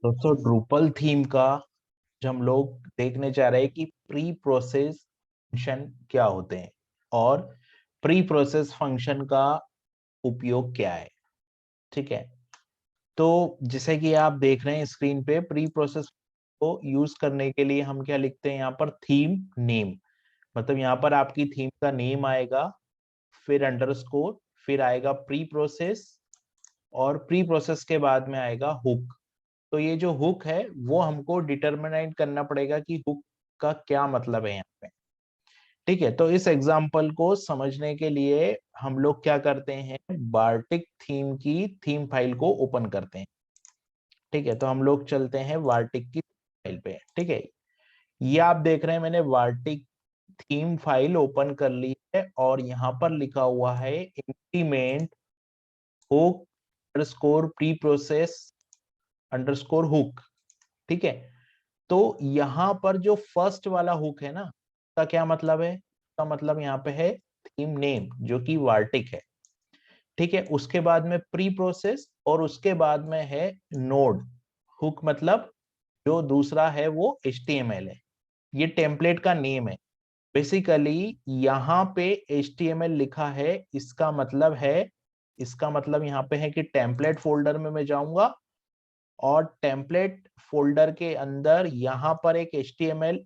दोस्तों Drupal theme का जो हम लोग देखने जा रहे हैं कि प्री प्रोसेस फंक्शन क्या होते हैं और प्री प्रोसेस फंक्शन का उपयोग क्या है। ठीक है, तो जैसे कि आप देख रहे हैं स्क्रीन पे, प्री प्रोसेस को यूज करने के लिए हम क्या लिखते हैं यहाँ पर, थीम नेम। मतलब यहाँ पर आपकी थीम का नेम आएगा, फिर अंडरस्कोर, फिर आएगा प्री प्रोसेस, और प्री प्रोसेस के बाद में आएगा हुक। तो ये जो हुक है वो हमको डिटरमिनेट करना पड़ेगा कि हुक का क्या मतलब है यहाँ पे। ठीक है, तो इस एग्जांपल को समझने के लिए हम लोग क्या करते हैं, बार्टिक थीम की थीम फाइल को ओपन करते हैं। ठीक है, तो हम लोग चलते हैं वार्टिक की फाइल पे। ठीक है, ये आप देख रहे हैं मैंने वार्टिक थीम फाइल ओपन कर ली है और यहाँ पर लिखा हुआ है implement hook underscore pre process underscore hook. ठीक है, तो यहाँ पर जो फर्स्ट वाला हुक है ना, का क्या मतलब है, का मतलब यहाँ पे है थीम नेम जो कि वार्टिक है। ठीक है, उसके बाद में प्री प्रोसेस और उसके बाद में है नोड हुक, मतलब जो दूसरा है वो HTML है। ये टेम्पलेट का नेम है। बेसिकली यहाँ पे HTML लिखा है, इसका मतलब यहाँ पे है कि टेम्पलेट फोल्डर में मैं जाऊंगा और टेम्पलेट फोल्डर के अंदर यहाँ पर एक HTML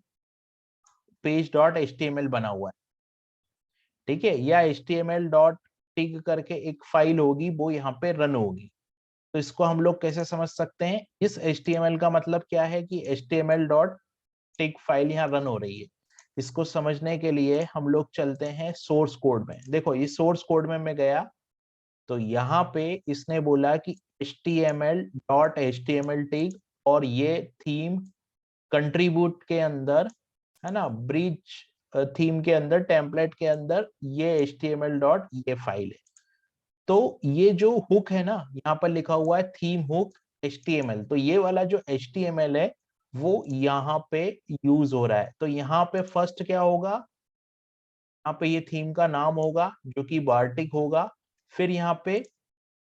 पेज डॉट HTML बना हुआ है। ठीक है, या HTML डॉट टिक करके एक फाइल होगी, वो यहाँ पे रन होगी। तो इसको हम लोग कैसे समझ सकते हैं, इस HTML का मतलब क्या है कि HTML डॉट टिक फाइल यहाँ रन हो रही है। इसको समझने के लिए हम लोग चलते हैं सोर्स कोड में। देखो इस सोर्स कोड में मैं गया तो यहाँ पे इसने बोला कि HTML डॉट HTML टिक और ये थीम कंट्रीब्यूट के अंदर, है ना, ब्रिज थीम के अंदर, टेम्पलेट के अंदर ये HTML डॉट ये फाइल है। तो ये जो हुक है ना, यहाँ पर लिखा हुआ है थीम हुक HTML, तो ये वाला जो HTML है वो यहाँ पे यूज हो रहा है। तो यहाँ पे फर्स्ट क्या होगा, यहाँ पे ये थीम का नाम होगा जो कि बार्टिक होगा, फिर यहाँ पे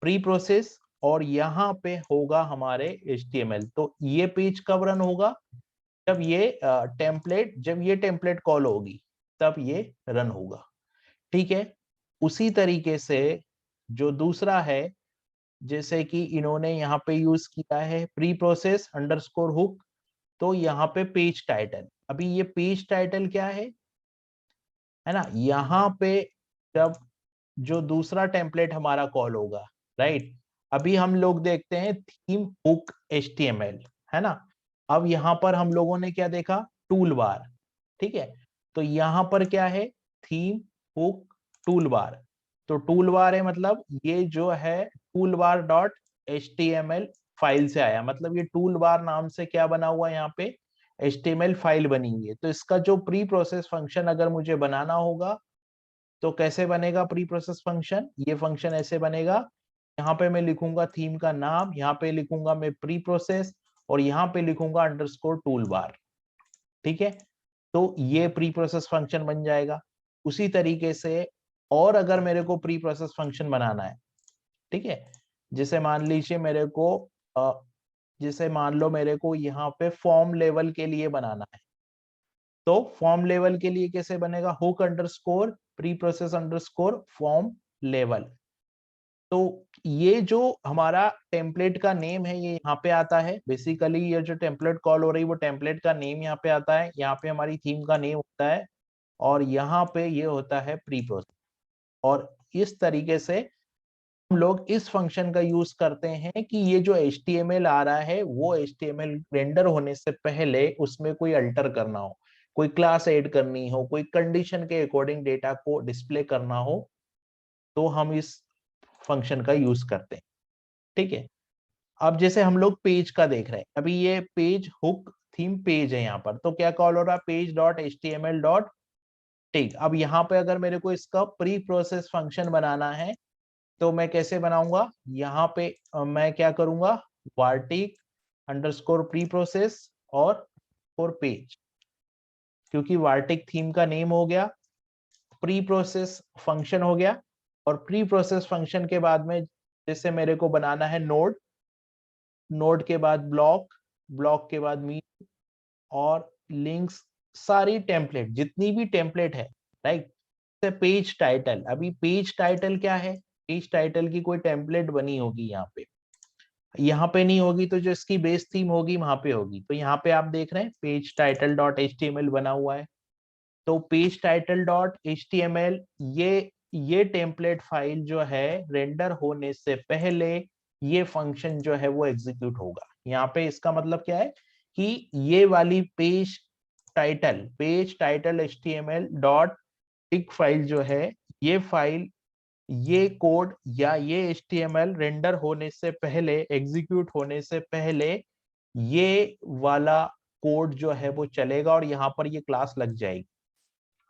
प्री प्रोसेस और यहाँ पे होगा हमारे HTML। तो ये पेज कब रन होगा, जब ये टेम्पलेट कॉल होगी तब ये रन होगा। ठीक है, उसी तरीके से जो दूसरा है, जैसे कि इन्होंने यहाँ पे यूज किया है प्री प्रोसेस अंडरस्कोर हुक, तो यहाँ पे पेज टाइटल, अभी ये पेज टाइटल क्या है ना, यहाँ पे जब जो दूसरा टेम्पलेट हमारा कॉल होगा, राइट। अभी हम लोग देखते हैं थीम हुक HTML, है ना। अब यहाँ पर हम लोगों ने क्या देखा, टूल बार। ठीक है, तो यहाँ पर क्या है, थीम हुक टूल बार। तो टूल बार है, मतलब ये जो है tool bar dot HTML file से आया, मतलब ये टूल बार नाम से क्या बना हुआ है, यहाँ पे HTML फाइल बनी हुई है। तो इसका जो प्री प्रोसेस फंक्शन अगर मुझे बनाना होगा तो कैसे बनेगा प्री प्रोसेस फंक्शन, ये फंक्शन ऐसे बनेगा, यहाँ पे मैं लिखूंगा थीम का नाम, यहाँ पे लिखूंगा मैं प्री प्रोसेस और यहाँ पे लिखूंगा अंडरस्कोर टूल बार। ठीक है, तो ये प्री प्रोसेस फंक्शन बन जाएगा। उसी तरीके से और अगर मेरे को प्री प्रोसेस फंक्शन बनाना है, ठीक है, जैसे मान लीजिए मेरे को जैसे मान लो मेरे को यहाँ पे फॉर्म लेवल के लिए बनाना है, तो फॉर्म लेवल के लिए कैसे बनेगा, hook underscore pre process underscore form level. तो ये जो हमारा टेम्पलेट का नेम है ये यहाँ पे आता है। बेसिकली ये जो टेम्पलेट कॉल हो रही है वो टेम्पलेट का नेम यहाँ पे आता है, यहाँ पे हमारी थीम का नेम होता है और यहाँ पे ये होता है प्री प्रोसेस। और इस तरीके से हम लोग इस फंक्शन का यूज करते हैं कि ये जो HTML आ रहा है वो HTML रेंडर होने से पहले उसमें कोई अल्टर करना हो, कोई क्लास ऐड करनी हो, कोई कंडीशन के अकॉर्डिंग डेटा को डिस्प्ले करना हो, तो हम इस फंक्शन का यूज करते हैं। ठीक है, अब जैसे हम लोग पेज का देख रहे हैं, अभी ये पेज हुक थीम पेज है यहाँ पर, तो क्या कॉल हो रहा है, पेज डॉट HTML डॉट टिक। अब यहाँ पे अगर मेरे को इसका प्री प्रोसेस फंक्शन बनाना है तो मैं कैसे बनाऊंगा, यहाँ पे मैं क्या करूंगा, वार्टिक अंडरस्कोर प्री प्रोसेस और पेज, क्योंकि वार्टिक थीम का नेम हो गया, प्री प्रोसेस फंक्शन हो गया, और प्री प्रोसेस फंक्शन के बाद में जैसे मेरे को बनाना है नोड, नोड के बाद ब्लॉक, ब्लॉक के बाद मी और लिंक्स, सारी टेम्पलेट जितनी भी टेम्पलेट है, राइट। पेज टाइटल, अभी पेज टाइटल क्या है, पेज टाइटल की कोई टेम्पलेट बनी होगी यहाँ पे नहीं होगी तो जो इसकी बेस थीम होगी वहां पे होगी। तो यहाँ पे आप देख रहे हैं पेज टाइटल डॉट HTML बना हुआ है। तो पेज टाइटल डॉट HTML, ये टेम्पलेट फाइल जो है रेंडर होने से पहले ये फंक्शन जो है वो एग्जीक्यूट होगा। यहाँ पे इसका मतलब क्या है कि ये वाली पेज टाइटल HTML डॉट टिक फाइल जो है, ये फाइल, ये कोड या ये HTML रेंडर होने से पहले, एग्जीक्यूट होने से पहले ये वाला कोड जो है वो चलेगा और यहाँ पर ये क्लास लग जाएगी।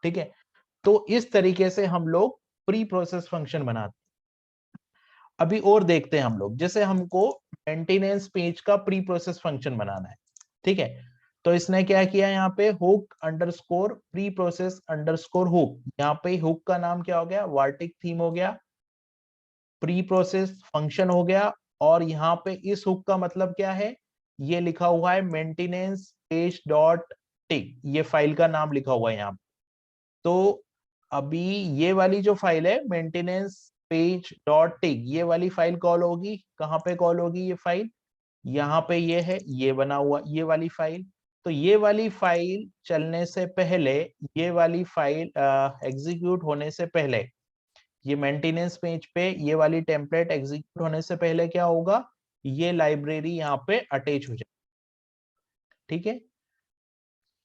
ठीक है, तो इस तरीके से हम लोग प्री प्रोसेस फंक्शन बनाते हैं। अभी और देखते हैं हम लोग, जैसे हमको मेंटेनेंस पेज का प्री प्रोसेस फंक्शन बनाना है। ठीक है, तो इसने क्या किया, यहाँ पे hook underscore pre process underscore hook, यहाँ पे हुक का नाम क्या हो गया, वार्टिक थीम हो गया, प्री प्रोसेस फंक्शन हो गया, और यहाँ पे इस हुक का मतलब क्या है, ये लिखा हुआ है मेंटेनेंस पेज डॉट टिक, ये फाइल का नाम लिखा हुआ है यहाँ पे। तो अभी ये वाली जो फाइल है मेंटेनेंस पेज डॉट टिक, ये वाली फाइल कॉल होगी, कहाँ पे कॉल होगी ये फाइल, यहाँ पे ये है, ये बना हुआ ये वाली फाइल। तो ये वाली फाइल चलने से पहले, ये वाली फाइल एग्जीक्यूट होने से पहले, ये मेंटेनेंस पेज पे ये वाली टेम्पलेट एग्जीक्यूट होने से पहले क्या होगा, ये लाइब्रेरी यहाँ पे अटैच हो जाए। ठीक है,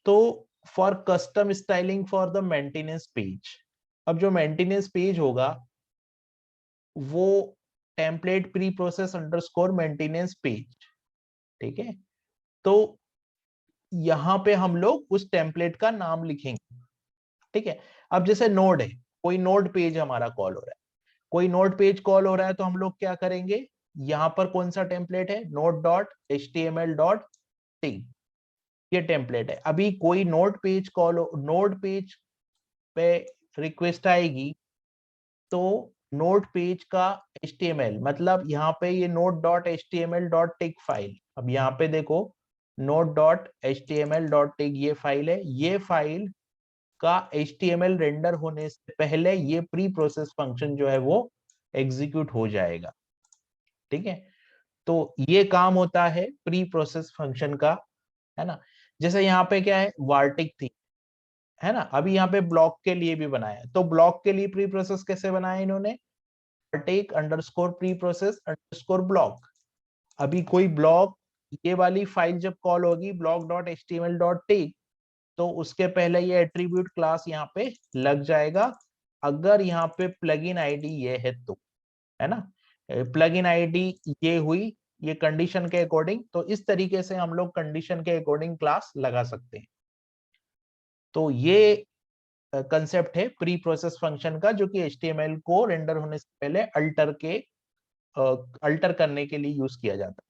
तो for custom styling for the maintenance page, अब जो मेंटेनेंस पेज होगा वो template pre process underscore maintenance page. ठीक है, तो यहाँ पे हम लोग उस टेम्पलेट का नाम लिखेंगे। ठीक है, अब जैसे नोड है, कोई नोड पेज हमारा कॉल हो रहा है, कोई नोड पेज कॉल हो रहा है, तो हम लोग क्या करेंगे, यहाँ पर कौन सा टेम्पलेट है, नोड डॉट HTML डॉट टिक, ये टेम्पलेट है। अभी कोई node page call, node page पे रिक्वेस्ट आएगी, तो नोड पेज का HTML मतलब यहाँ पे ये नोड डॉट HTML डॉट टिक फाइल, अब यहाँ पे देखो नोड डॉट HTML डॉट टिक ये फाइल है, ये फाइल का HTML रेंडर होने से पहले ये प्री प्रोसेस फंक्शन जो है वो एग्जीक्यूट हो जाएगा। ठीक है, तो ये काम होता है प्री प्रोसेस फंक्शन का, है ना। जैसे यहाँ पे क्या है, वार्टिक थी, है ना, अभी यहाँ पे ब्लॉक के लिए भी बनाया, तो ब्लॉक के लिए प्री प्रोसेस कैसे बनाया इन्होंने, वार्टिक underscore pre process underscore block. अभी कोई ब्लॉक, ये वाली फाइल जब कॉल होगी block dot HTML dot twig, तो उसके पहले ये एट्रीब्यूट क्लास यहाँ पे लग जाएगा, अगर यहाँ पे प्लगइन आईडी ये है तो, है ना, प्लगइन आईडी ये हुई, ये कंडीशन के अकॉर्डिंग, तो इस तरीके से हम लोग कंडीशन के अकॉर्डिंग क्लास लगा सकते हैं। तो ये कंसेप्ट है प्री प्रोसेस फंक्शन का, जो कि HTML को रेंडर होने से पहले अल्टर करने के लिए यूज किया जाता है।